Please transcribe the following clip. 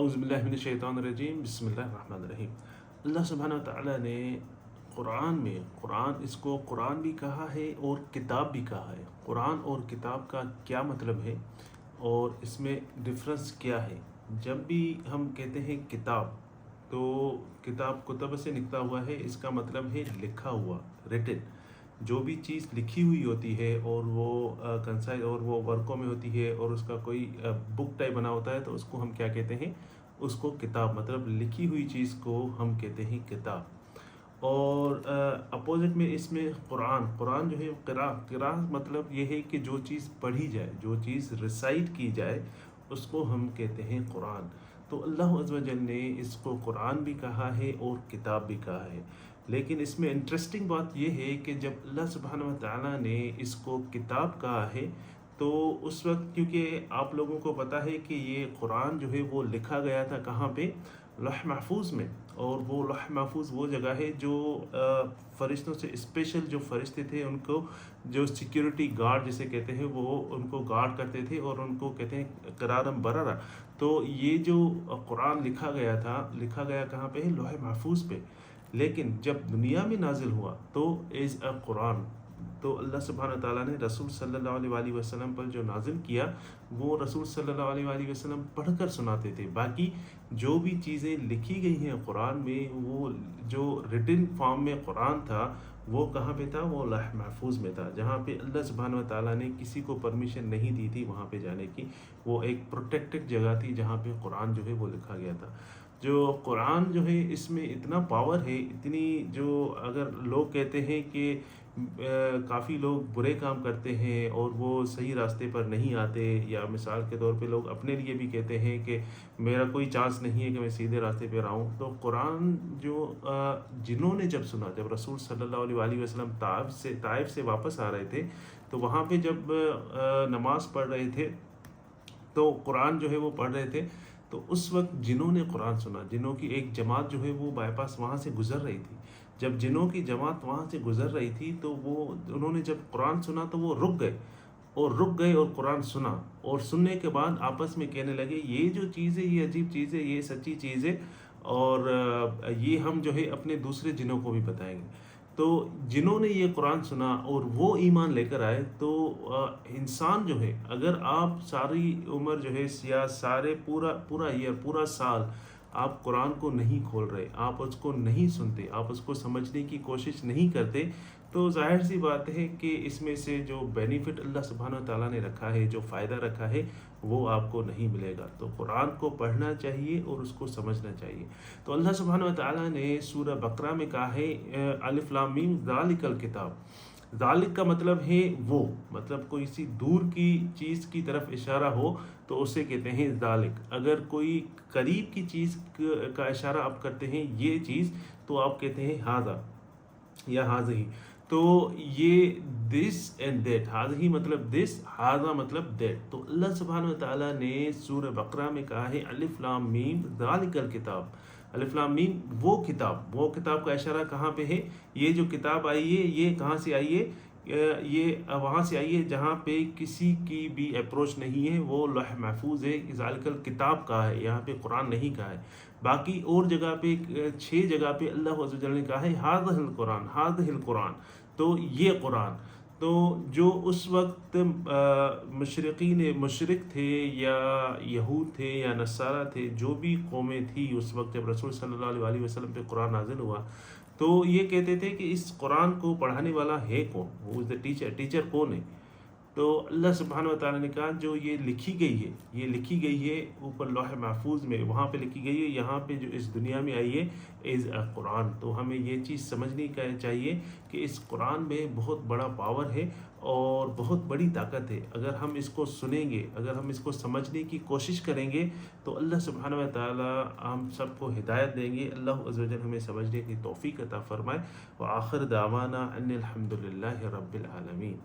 اعوذ باللہ من الشیطان الرجیم، بسم اللہ الرحمن الرحیم۔ اللہ سبحانہ وتعالیٰ نے قرآن اس کو قرآن بھی کہا ہے اور کتاب بھی کہا ہے۔ قرآن اور کتاب کا کیا مطلب ہے اور اس میں ڈفرنس کیا ہے؟ جب بھی ہم کہتے ہیں کتاب تو کتاب کتب سے نکلا ہوا ہے، اس کا مطلب ہے لکھا ہوا، ریٹن۔ جو بھی چیز لکھی ہوئی ہوتی ہے اور وہ کنسائز اور وہ ورکوں میں ہوتی ہے اور اس کا کوئی بک ٹائپ بنا ہوتا ہے تو اس کو ہم کیا کہتے ہیں؟ اس کو کتاب، مطلب لکھی ہوئی چیز کو ہم کہتے ہیں کتاب۔ اور اپوزٹ میں اس میں قرآن جو ہے قراء مطلب یہ ہے کہ جو چیز پڑھی جائے، جو چیز ریسائٹ کی جائے، اس کو ہم کہتے ہیں قرآن۔ تو اللہ عز و جل نے اس کو قرآن بھی کہا ہے اور کتاب بھی کہا ہے۔ لیکن اس میں انٹرسٹنگ بات یہ ہے کہ جب اللہ سبحانہ و تعالیٰ نے اس کو کتاب کہا ہے تو اس وقت، کیونکہ آپ لوگوں کو پتہ ہے کہ یہ قرآن جو ہے وہ لکھا گیا تھا کہاں پہ؟ لوح محفوظ میں۔ اور وہ لوح محفوظ وہ جگہ ہے جو فرشتوں سے اسپیشل جو فرشتے تھے ان کو، جو سیکیورٹی گارڈ جسے کہتے ہیں، وہ ان کو گارڈ کرتے تھے اور ان کو کہتے ہیں قرارم بررہ۔ تو یہ جو قرآن لکھا گیا کہاں پہ ہے؟ لوح محفوظ پہ۔ لیکن جب دنیا میں نازل ہوا تو ایز اے قرآن، تو اللہ سبحانہ تعالیٰ نے رسول صلی اللہ علیہ وآلہ وسلم پر جو نازل کیا وہ رسول صلی اللہ علیہ وآلہ وسلم پڑھ کر سناتے تھے۔ باقی جو بھی چیزیں لکھی گئی ہیں قرآن میں، وہ جو ریٹن فارم میں قرآن تھا وہ کہاں پہ تھا؟ وہ لوح محفوظ میں تھا، جہاں پہ اللہ سبحانہ تعالیٰ نے کسی کو پرمیشن نہیں دی تھی وہاں پہ جانے کی۔ وہ ایک پروٹیکٹڈ جگہ تھی جہاں پہ قرآن جو ہے وہ لکھا گیا تھا۔ جو قرآن جو ہے اس میں اتنا پاور ہے، اتنی جو اگر لوگ کہتے ہیں کہ کافی لوگ برے کام کرتے ہیں اور وہ صحیح راستے پر نہیں آتے، یا مثال کے طور پہ لوگ اپنے لیے بھی کہتے ہیں کہ میرا کوئی چانس نہیں ہے کہ میں سیدھے راستے پہ آؤں، تو قرآن جو جنہوں نے جب سنا، جب رسول صلی اللہ علیہ وآلہ وسلم طائف سے واپس آ رہے تھے تو وہاں پہ جب نماز پڑھ رہے تھے تو قرآن جو ہے وہ پڑھ رہے تھے، تو اس وقت جنہوں نے قرآن سنا، جنہوں کی ایک جماعت جو ہے وہ بائی پاس وہاں سے گزر رہی تھی، جب جنہوں کی جماعت وہاں سے گزر رہی تھی تو انہوں نے جب قرآن سنا تو وہ رک گئے اور قرآن سنا، اور سننے کے بعد آپس میں کہنے لگے یہ جو چیز ہے یہ عجیب چیز ہے، یہ سچی چیز ہے، اور یہ ہم جو ہے اپنے دوسرے جنوں کو بھی بتائیں گے۔ تو جنہوں نے یہ قرآن سنا اور وہ ایمان لے کر آئے، تو انسان جو ہے، اگر آپ ساری عمر جو ہے یا سارے پورا ایئر، پورا سال آپ قرآن کو نہیں کھول رہے، آپ اس کو نہیں سنتے، آپ اس کو سمجھنے کی کوشش نہیں کرتے، تو ظاہر سی بات ہے کہ اس میں سے جو بینیفٹ اللہ سبحانہ تعالیٰ نے رکھا ہے، جو فائدہ رکھا ہے، وہ آپ کو نہیں ملے گا۔ تو قرآن کو پڑھنا چاہیے اور اس کو سمجھنا چاہیے۔ تو اللہ سبحانہ تعالیٰ نے سورہ بقرہ میں کہا ہے الف لام میم ذالک الکتاب۔ ذالک کا مطلب ہے وہ، مطلب کوئی سی دور کی چیز کی طرف اشارہ ہو تو اسے کہتے ہیں ذالک۔ اگر کوئی قریب کی چیز کا اشارہ آپ کرتے ہیں، یہ چیز، تو آپ کہتے ہیں ھذا یا ھذہ۔ تو یہ دس اینڈ دیٹ، ھذہ مطلب دس، ھذا مطلب دیٹ۔ تو اللہ سبحانہ وتعالیٰ نے سورہ بقرہ میں کہا ہے الف لام میم ذالک الکتاب۔ الف لام میم وہ کتاب کا اشارہ کہاں پہ ہے؟ یہ جو کتاب آئی ہے یہ کہاں سے آئی ہے؟ یہ وہاں سے آئی ہے جہاں پہ کسی کی بھی اپروچ نہیں ہے، وہ لوح محفوظ ہے، ذالک الکتاب کہا ہے، یہاں پہ قرآن نہیں کہا ہے۔ باقی اور جگہ پہ 6 جگہ پہ اللہ عز و جل نے کہا ہے ھذہ القرآن، ھذہ القرآن، تو یہ قرآن۔ تو جو اس وقت مشرق تھے یا یہود تھے یا نصارہ تھے، جو بھی قومیں تھی اس وقت جب رسول صلی اللہ علیہ وآلہ وسلم پہ قرآن نازل ہوا، تو یہ کہتے تھے کہ اس قرآن کو پڑھانے والا ہے کون؟ ہو از دا ٹیچر کون ہے؟ تو اللہ سبحانہ وتعالیٰ نے کہا جو یہ لکھی گئی ہے اوپر لوح محفوظ میں، وہاں پہ لکھی گئی ہے، یہاں پہ جو اس دنیا میں آئی ہے از اے قرآن۔ تو ہمیں یہ چیز سمجھنی چاہیے کہ اس قرآن میں بہت بڑا پاور ہے اور بہت بڑی طاقت ہے۔ اگر ہم اس کو سنیں گے، اگر ہم اس کو سمجھنے کی کوشش کریں گے تو اللہ سبحانہ وتعالیٰ ہم سب کو ہدایت دیں گے۔ اللہ عز و جل ہمیں سمجھنے کی توفیق عطا فرمائے۔ وآخر دعوانا ان الحمد للہ رب العالمین۔